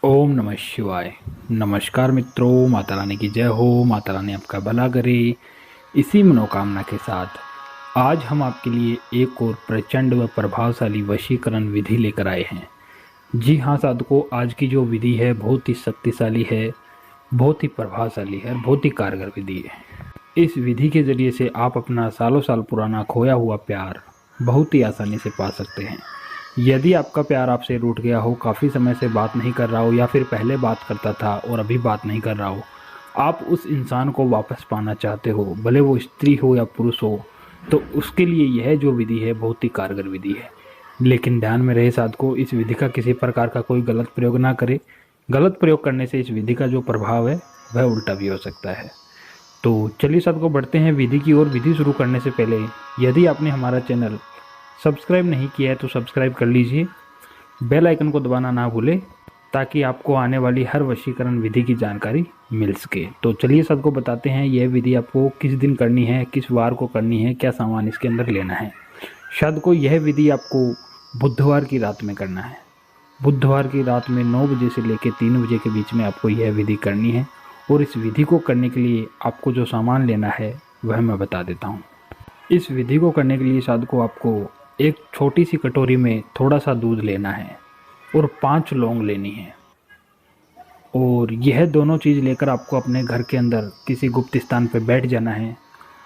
ओम नमः शिवाय। नमस्कार मित्रों, माता रानी की जय हो। माता रानी आपका भला करे। इसी मनोकामना के साथ आज हम आपके लिए एक और प्रचंड व प्रभावशाली वशीकरण विधि लेकर आए हैं। जी हाँ साधकों, आज की जो विधि है बहुत ही शक्तिशाली है, बहुत ही प्रभावशाली है, बहुत ही कारगर विधि है। इस विधि के ज़रिए से आप अपना सालों साल पुराना खोया हुआ प्यार बहुत ही आसानी से पा सकते हैं। यदि आपका प्यार आपसे रूठ गया हो, काफ़ी समय से बात नहीं कर रहा हो, या फिर पहले बात करता था और अभी बात नहीं कर रहा हो, आप उस इंसान को वापस पाना चाहते हो, भले वो स्त्री हो या पुरुष हो, तो उसके लिए यह जो विधि है बहुत ही कारगर विधि है। लेकिन ध्यान में रहे साधकों, इस विधि का किसी प्रकार का कोई गलत प्रयोग ना करे। गलत प्रयोग करने से इस विधि का जो प्रभाव है वह उल्टा भी हो सकता है। तो चलिए साधकों, बढ़ते हैं विधि की ओर। विधि शुरू करने से पहले यदि आपने हमारा चैनल सब्सक्राइब नहीं किया है तो सब्सक्राइब कर लीजिए, बेल आइकन को दबाना ना भूलें ताकि आपको आने वाली हर वशीकरण विधि की जानकारी मिल सके। तो चलिए सबको बताते हैं यह विधि आपको किस दिन करनी है, किस वार को करनी है, क्या सामान इसके अंदर लेना है। शायद को यह विधि आपको बुधवार की रात में करना है। बुधवार की रात में 9 बजे से लेकर 3 बजे के बीच में आपको यह विधि करनी है। और इस विधि को करने के लिए आपको जो सामान लेना है वह मैं बता देता हूँ। इस विधि को करने के लिए साधु को आपको एक छोटी सी कटोरी में थोड़ा सा दूध लेना है और 5 लौंग लेनी है। और यह दोनों चीज़ लेकर आपको अपने घर के अंदर किसी गुप्त स्थान पर बैठ जाना है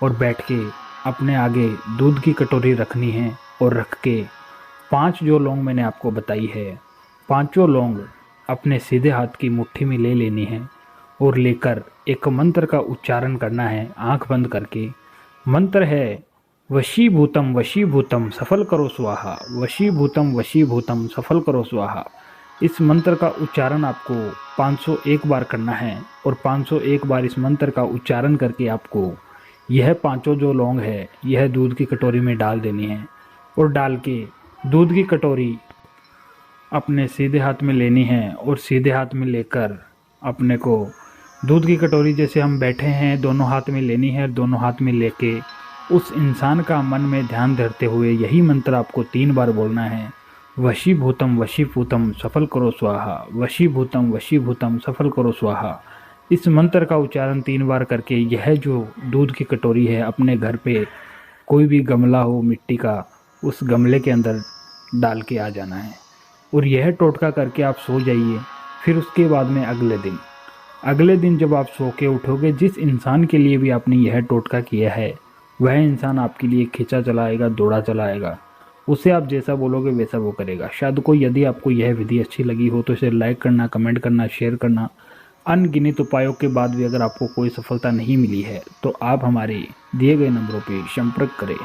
और बैठ के अपने आगे दूध की कटोरी रखनी है और रख के 5 जो लौंग मैंने आपको बताई है, 5 लौंग अपने सीधे हाथ की मुट्ठी में ले लेनी है और लेकर एक मंत्र का उच्चारण करना है आंख बंद करके। मंत्र है वशीभूतम वशीभूतम सफल करो स्वाहा, वशीभूतम वशीभूतम सफल करो स्वाहा। इस मंत्र का उच्चारण आपको 501 बार करना है और 501 बार इस मंत्र का उच्चारण करके आपको यह 5 जो लौंग है यह दूध की कटोरी में डाल देनी है। और डाल के दूध की कटोरी अपने सीधे हाथ में लेनी है और सीधे हाथ में लेकर अपने को दूध की कटोरी जैसे हम बैठे हैं दोनों हाथ में लेनी है और दोनों हाथ में लेके उस इंसान का मन में ध्यान धरते हुए यही मंत्र आपको 3 बार बोलना है। वशीभूतम वशीभूतम सफल करो स्वाहा, वशीभूतम वशीभूतम सफल करो स्वाहा। इस मंत्र का उच्चारण 3 बार करके यह जो दूध की कटोरी है अपने घर पे कोई भी गमला हो मिट्टी का, उस गमले के अंदर डाल के आ जाना है और यह टोटका करके आप सो जाइए। फिर उसके बाद में अगले दिन जब आप सो के उठोगे, जिस इंसान के लिए भी आपने यह टोटका किया है वह इंसान आपके लिए खींचा चला आएगा, दौड़ा चला आएगा। उसे आप जैसा बोलोगे वैसा वो करेगा। शायद को यदि आपको यह विधि अच्छी लगी हो तो इसे लाइक करना, कमेंट करना, शेयर करना। अनगिनत उपायों के बाद भी अगर आपको कोई सफलता नहीं मिली है तो आप हमारे दिए गए नंबरों पर संपर्क करें।